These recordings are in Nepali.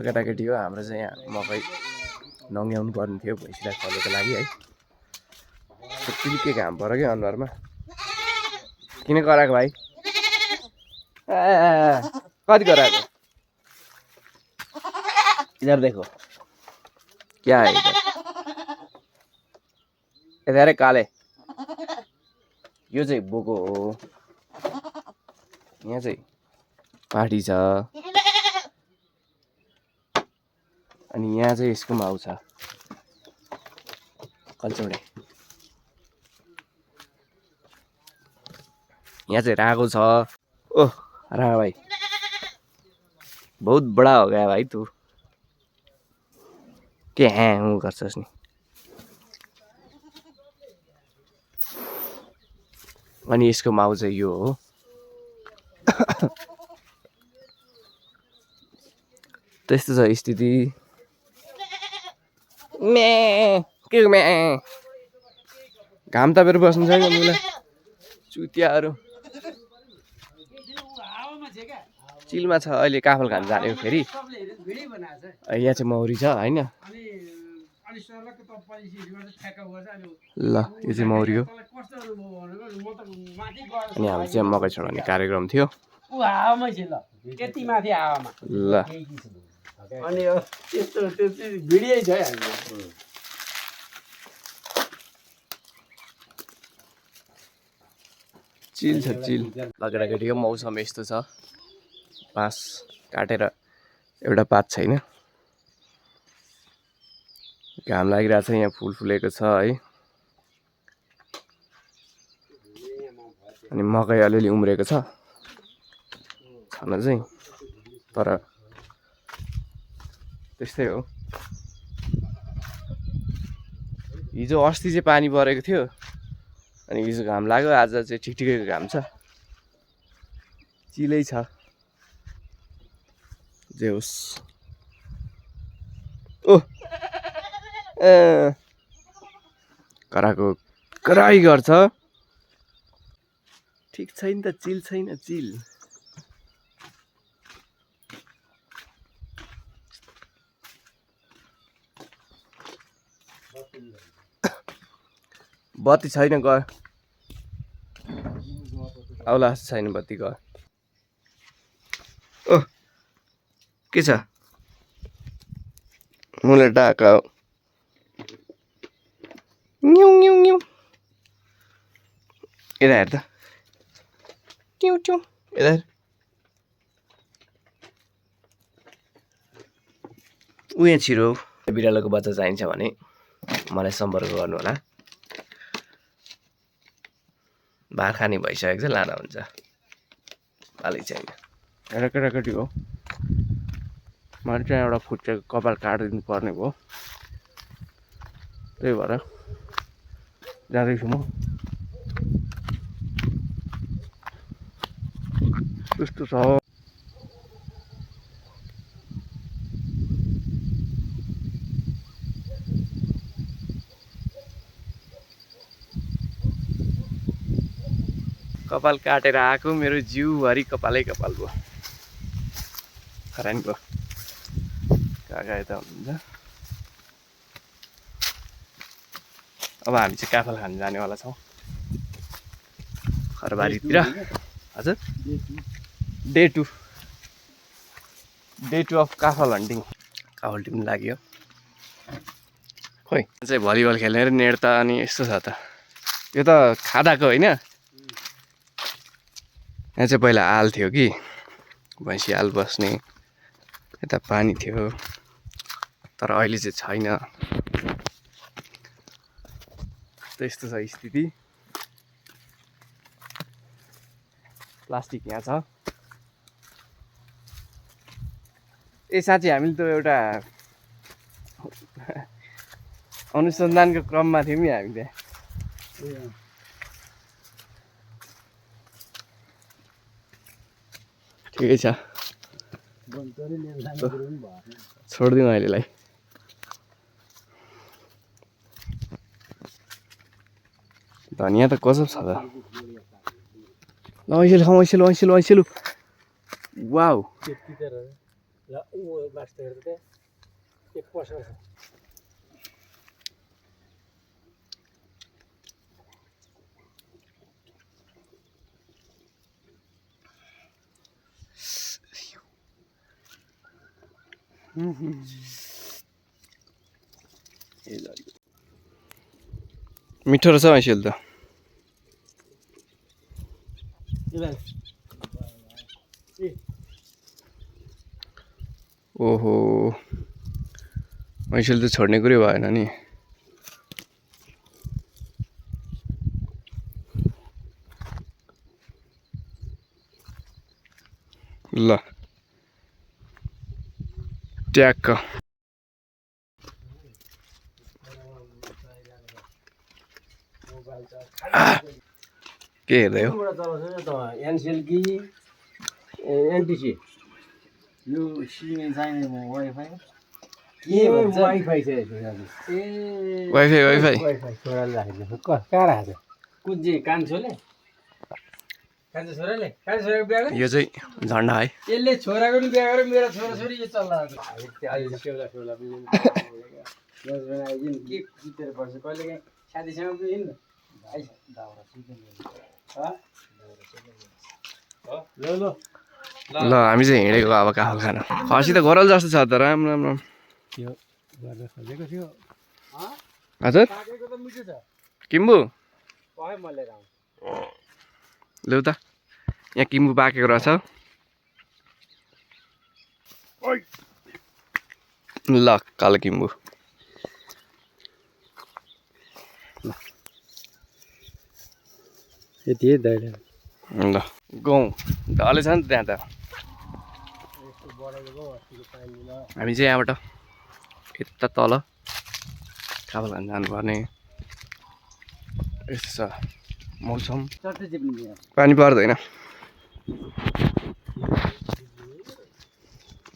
केटाकेटी हो हाम्रो चाहिँ यहाँ मकै नङ्ग्याउनु पर्ने थियो भैँसीलाई फलेको लागि है। चिल्के घाम पऱ्यो क्या अनुहारमा। किन कराएको भाइ? कति कराएको? इधर देखो क्या है इधर। इधर काले यो चाहिँ बोको हो। यहाँ चाहिँ पाठी छ अनि यहाँ चाहिँ यसको माउ छ कल्चौडे। यहाँ चाहिँ रागो छ। ओह रागा भाई बहुत बड़ा हो गया भाई तू। के हाँ हूँ गर्छस् नि। अनि यसको माउ चाहिँ यो हो। त्यस्तो छ स्थिति। के घाम तापेर बस्नु छैन मलाई चुतियाहरू। चिलमा छ अहिले काफल खान जाने हो फेरि। यहाँ चाहिँ मौरी छ होइन। ल यो चाहिँ मौरी हो। अनि हाम्रो चाहिँ मकै छोडाउने कार्यक्रम थियो। ल अनि त्यस्तो त्यो चाहिँ भिडियो छ है। चिल छ चिल। केटाकेटीको मौसम यस्तो छ। बाँस काटेर एउटा पात छैन। घाम लागिरहेछ यहाँ फुल फुलेको छ है। अनि मकै अलिअलि उम्रेको छ छन चाहिँ तर त्यस्तै हो। हिजो अस्ति चाहिँ पानी परेको थियो अनि हिजो घाम लाग्यो। आज चाहिँ ठिक ठिकैको घाम छ। चिलै छ जे होस्। ओ कराको कराई गर्छ। ठिक छैन त चिल छैन चिल। बत्ती छैन गयो। आउला छैन बत्ती गयो। ओ के छ मुले डाका हो। न्यु न्यु न्यु यता हेर त। ट्यु ट्यु यता हेर। उयो छिरो बिरालोको बच्चा चाहिन्छ भने मलाई सम्पर्क गर्नु होला। बाखानी भइसकेको छ लाँदा हुन्छ। पालै छैन। एउटा केटाकेटी हो। मैले चाहिँ एउटा फुटेको कपाल काटिदिनु पर्ने भयो। त्यही भएर जाँदैछु म। त्यस्तो छ। कपाल काटेर आएको मेरो जिउभरि कपालै कपाल भयो। खरानी भयो। काका यता हुनुहुन्छ। अब हामी चाहिँ काफल खान जानेवाला छौँ खरबारीतिर। हजुर डे टू अफ काफल हन्टिङ। काफल टिप्नु लाग्यो खोइ। चाहिँ भलिबल खेलेर नेड्ता अनि यस्तो छ त। यो त खादाको होइन। यहाँ चाहिँ पहिला आल थियो कि भैँसी आल बस्ने। यता पानी थियो तर अहिले चाहिँ छैन। त्यस्तो छ स्थिति। प्लास्टिक यहाँ छ। ए साँच्ची हामीले त एउटा अनुसन्धानको क्रममा थियौँ नि हामी त्यहाँ। ठिकै छ छोडिदिउँ अहिलेलाई। धनियाँ त कसो छ त। ल ऐसेलु वाउ ल ऊ मास्टर हेर्दै एक वर्ष छ मिठो रहेछ मैसेल त ओहो मैसेल त छोड्ने कुरै भएन नि ल ट्याक्क के हेर्दै हो एनसेल कि एनटिसी यो सिमे चाहिने वाइफाई के भन्छ वाइफाई चाहिँ ए वाइफाई वाइफाई वाइफाई छोराले राखेको कहाँ राखेको कुन चाहिँ कान्छोले कान्छो छोराले कान्छो छोराको बिहा गर्यो यो चाहिँ झन्डा है यसले छोराको नि बिहा गर्यो मेरो छोराछोरी यो चल्ला सेउला सेउला के जितेर पर्छ कहिले काहीँ साथीसँग पनि हिँड्नु ल हामी चाहिँ हिँडेको अब काफल खान खसी त घरल जस्तो छ त राम राम राम त्यो गर्न खोजेको थियो हजुर पाकेको त मिठो छ किम्बु पहे मैले राम लौ त यहाँ किम्बु पाकेको रहेछ ल कालो किम्बु यति है दाइले ल गौँ ढले छ नि त त्यहाँ त हामी चाहिँ यहाँबाट यता तल काफल खान जानुपर्ने यस्तो छ मौसम पानी पर्दैन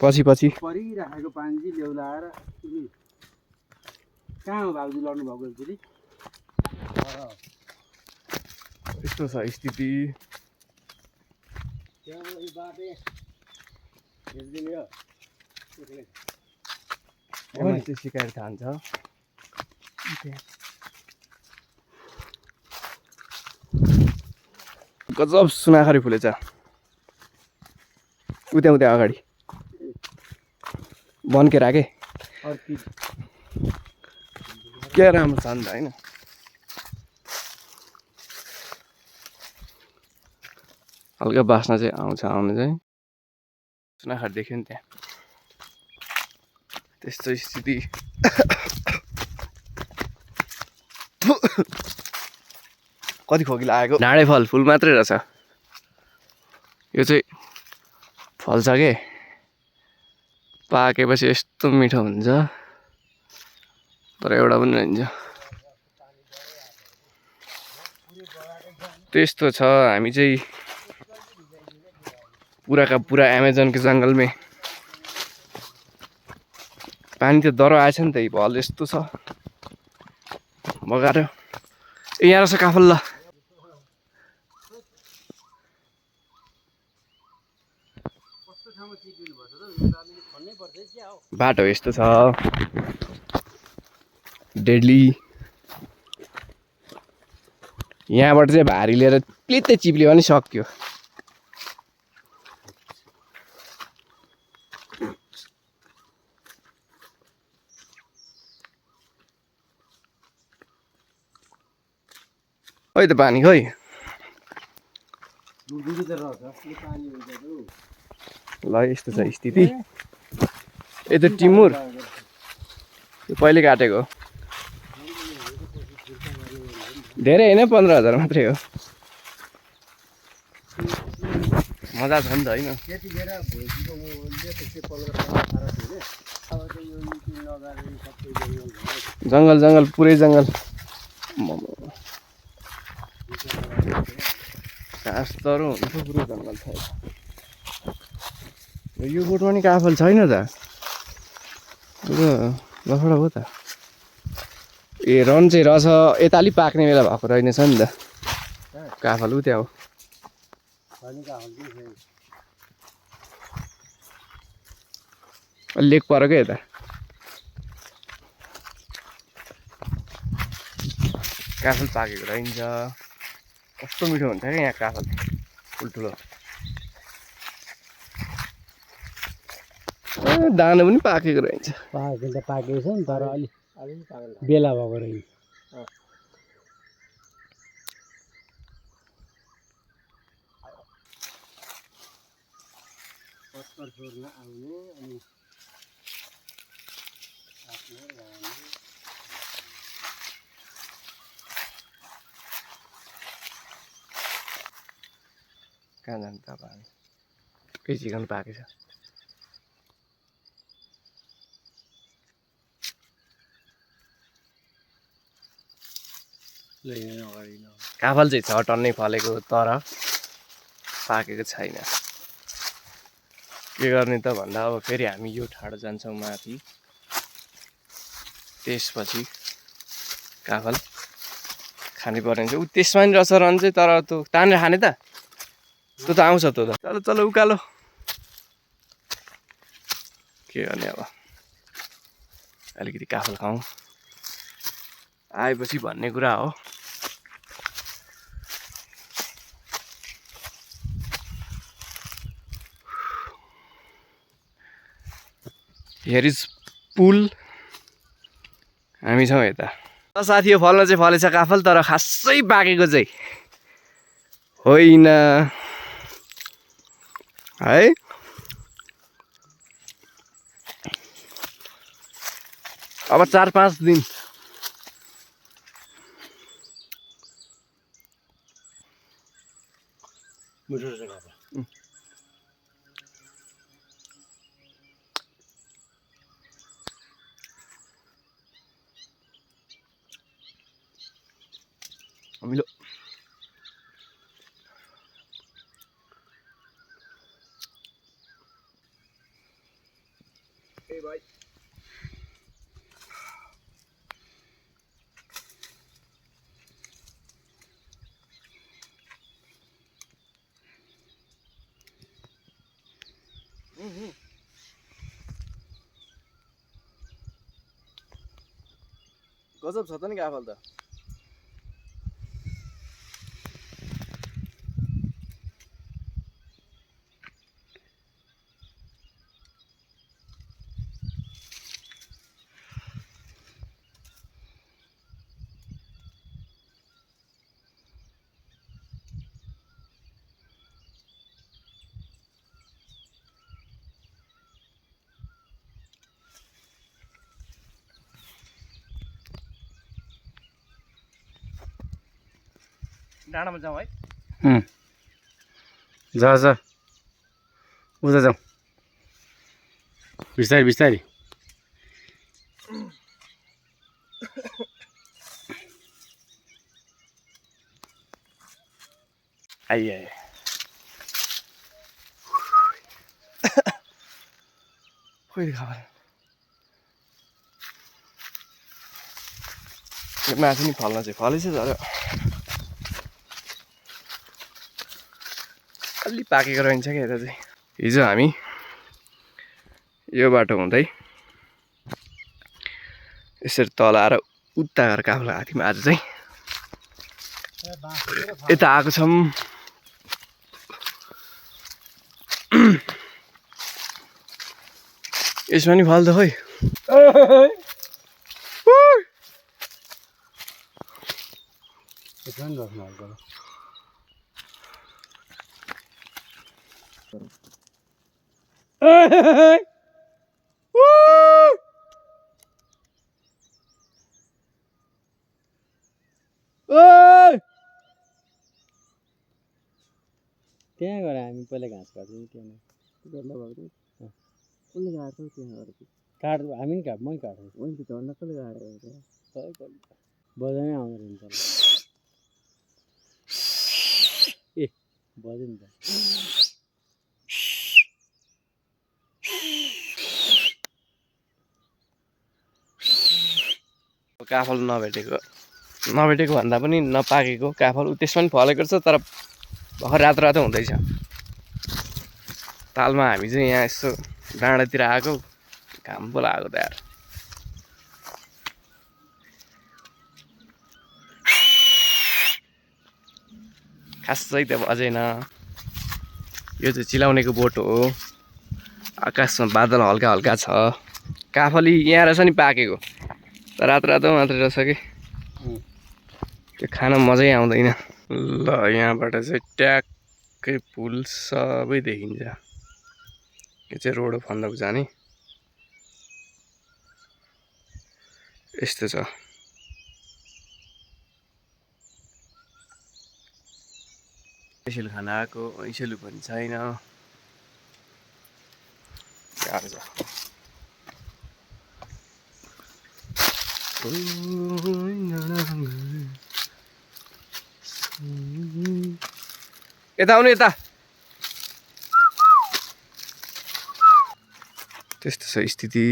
पछि पछि परिराखेको पानी चाहिँ ल्याउलाएर कहाँ हो भाउजू लड्नु भएको फेरि यस्तो छ स्थिति मान्छे सिकाएर खान्छ गजब सुनाखरी फुलेछ उता उता अगाडि बन्केर आके क्या राम्रो छ नि त होइन हल्का बास्ना चाहिँ आउँछ आउनु चाहिँ सुनाखरी देख्यो नि त्यहाँ त्यस्तो स्थिति कति खोकी लागेको ढाडे फल फुल मात्रै रहेछ यो चाहिँ फल्छ के पाकेपछि यस्तो मिठो हुन्छ तर एउटा पनि रहन्छ त्यस्तो छ हामी चाहिँ पुराका पुरा अमेजनको जङ्गलमै पानी त डह्रो आएछ नि त भल यस्तो छ बगाएर ए यहाँ रहेछ काफल ल बाटो यस्तो छ डेडली यहाँबाट चाहिँ भारी लिएर प्लित्तै चिप्लियो भने सक्यो खै त पानी खै ल यस्तो छ स्थिति यो त टिमुर यो पहिले काटेको धेरै होइन 15,000 मात्रै हो मजा छ नि त होइन जङ्गल जङ्गल पुरै जङ्गल घाँस तरो हुन्छ पुरै जङ्गल छ यो बोटमा नि काफल छैन त लफडा हो त ए रन चाहिँ रहेछ यता अलिक पाक्ने बेला भएको रहेनछ नि त काफल उ त्यहाँ हो लेक पर क्या यता काफल पाकेको रहन्छ कस्तो मिठो हुन्छ क्या यहाँ काफल ठुल्ठुलो दाना पनि पाकेको रहन्छ पाकेको त पाकेको छ नि तर अलि बेला भएको रहेछ पत्कर छोड्न आउने अनि कहाँ जानु त अब हामी केही चिकन पाकेको छ काफल चाहिँ छ टन्नै फलेको तर पाकेको छैन के गर्ने त भन्दा अब फेरि हामी यो ठाडो जान्छौँ माथि त्यसपछि काफल खानै पर्ने हुन्छ ऊ त्यसमा नि रहेछ रहन्छ तर त्यो तानेर खाने त त्यो त आउँछ त्यो त चलो चलो उकालो के गर्ने अब अलिकति काफल खाउँ आएपछि भन्ने कुरा हो हियर इज पुल हामी छौँ यता साथी यो फल्न चाहिँ फलेछ काफल तर खासै पाकेको चाहिँ होइन है अब 4-5 दिन मिठो जग्गा अमिलो ए भाइ गजब छ त नि काफल त डाँडामा जाउँ है जा उता जाउँ बिस्तारै बिस्तारै आइए खोइ खबर माथि नि फल्न चाहिँ फलेछ तर अलि पाकेको रहन्छ क्या यता चाहिँ हिजो हामी यो बाटो हुँदै यसरी तल आएर उता गएर काफल खाएको थियौँ आज चाहिँ यता आएको छौँ यसमा नि फल्छ खोइ त्यहाँ गएर हामी पहिला घाँस काट्छौँ त्यहाँ कसले गाड्छ त्यहाँ गएर काट हामी नि काट मै काट्छु मैले त झन् कसले गाडेको बजामै आउँदो रहेछ ए बज्यो नि त काफल नभेटेको भन्दा पनि नपाकेको काफल त्यसमा पनि फलेको छ तर भर्खर रातो रातो हुँदैछ तालमा हामी चाहिँ यहाँ यसो डाँडातिर आएको घाम पो लागेको त यार खासै त बजेन यो चाहिँ चिलाउनेको बोट हो आकाशमा बादल हल्का हल्का छ काफली यहाँ रहेछ नि पाकेको रातो रातो मात्रै रहेछ कि त्यो खान मजै आउँदैन ल यहाँबाट चाहिँ ट्याक्कै पुल सबै देखिन्छ यो चाहिँ रोड हो फन्दक जाने यस्तो छ स्पेसल खाना आएको ऐसेलु पनि छैन गाह्रो छ यता आउनु यता त्यस्तो छ स्थिति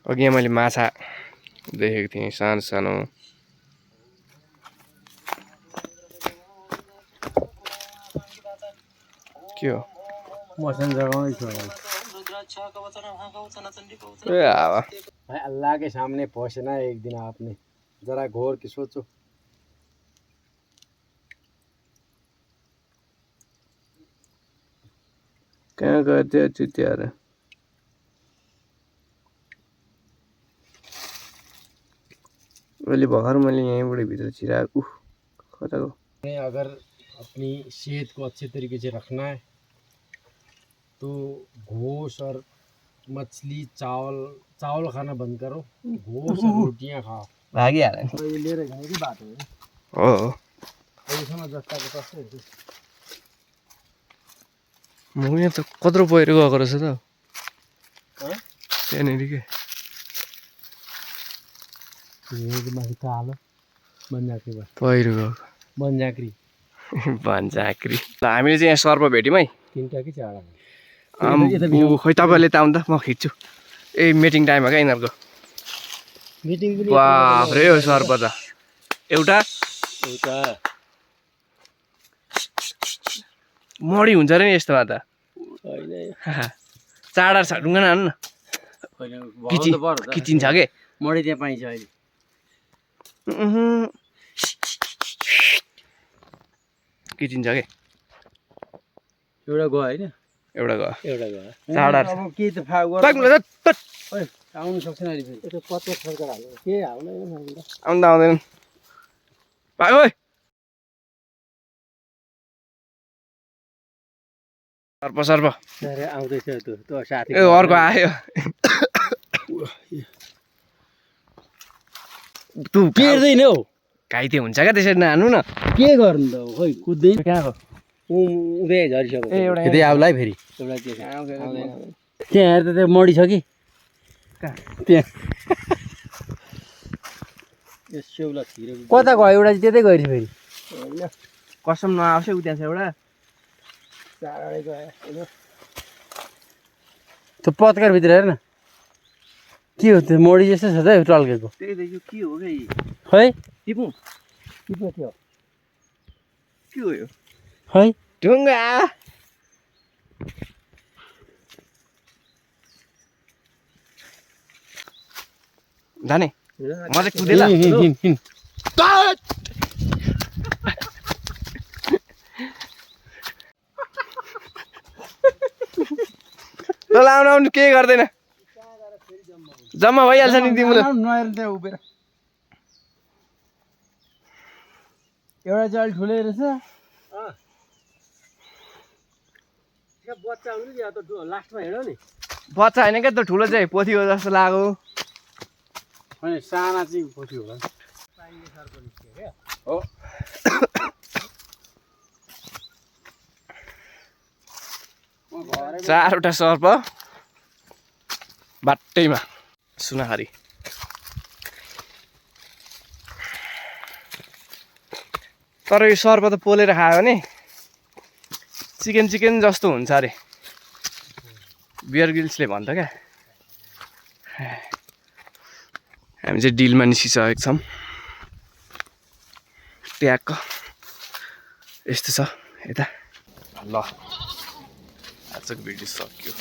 अघि मैले माछा देखेको थिएँ सानो सानो के हो मौसम जगह ए हावा भाई अल्लाह के सामने पहुंचना है एक दिन आपने जरा घोर के सोचो कहाँ गयो त्यो चुतिएर अहिले भर्खर मैले यहीँबाट भित्र छिराएको कताको अगर अपनी सेहत को अच्छे तरीके से रखना है तो घोष और मछली चावल खाना बंद करो घोष और रोटियां खाओ भागिहाल्यो नि तो ये लिएर हिँड्ने की बात हो हो अहिलेसम्म जस्ताको तस्तै हुन्छ म यहाँ त कत्रो पहिरो गएको रहेछ त हँ? त्यहाँनिर के ये माथि कालो बनझाँक्री भयो पहिरो गएको बनझाँक्री भन्जाक्री ल हामीले चाहिँ यहाँ सर्प भेट्यौँ है तिनवटा कि चारवटा आम्बु खोइ तपाईँले त आउँदा म खिच्छु ए मिटिङ टाइम हो क्या यिनीहरूको मिटिङ पनि बाफ्रे हो सर्प त एउटा एउटा मडी हुन्छ र नि यस्तोमा त होइन चाडा छ ढुङ्गा हान्नु न किचिन्छ के मडी त्यहाँ पाइन्छ अहिले किचिन्छ के एउटा गयो होइन एउटा गयो एउटा गयो चाडा अब के त फाउ गर आउनु सक्दैन अहिले फेरि त्यो पत्तो सरकार हाल्नु के आउँदैन आउँदा आउँदैन भाइ ओइ सर्प सर्प अरे आउँदैछ त्यो साथी ए अर्को आयो तु केर्दैन हौ घाइते हुन्छ क्या त्यसरी नहान्नु न के गर्नु त खोइ कुद्दैन कहाँ हो उदय झरिसक्यो ए एउटा यतै आउला है फेरि एउटा के छ त्यहाँ हेर त त्यो मडी छ कि त्यहाँ यो सेउला छिरे कता गयो एउटा चाहिँ त्यतै गएछ फेरि कसम नआउँछ उ त्यहाँ छ एउटा चाँडै गयो त्यो पत्करभित्र हेर न के हो त्यो मडी जस्तो छ त टल्केको त्यही त यो के हो खै है टिपु के थियो के हो यो है ढुङ्गा जाने म चाहिँ कुदेला ल आउनु आउनु केही गर्दैन जम्मा भइहाल्छ नि तिमीले नहेर त्यहाँ उभिएर एउटा चाहिँ अलिक ठुलै रहेछ बच्चा आउनु नि या त लास्टमा हिँड्यो नि बच्चा होइन क्या त ठुलो चाहिँ पोथी हो जस्तो लाग्यो अनि साना चाहिँ पोथी होला हो चारवटा सर्प बाटैमा सुनाखरी तर यो सर्प त पोलेर खायो भने चिकन जस्तो हुन्छ अरे बियर गिल्सले भन्छ क्या हामी चाहिँ डिलमा निस्किसकेको छौँ ट्याक्क यस्तो छ यता ल आजको भिडियो सक्यो।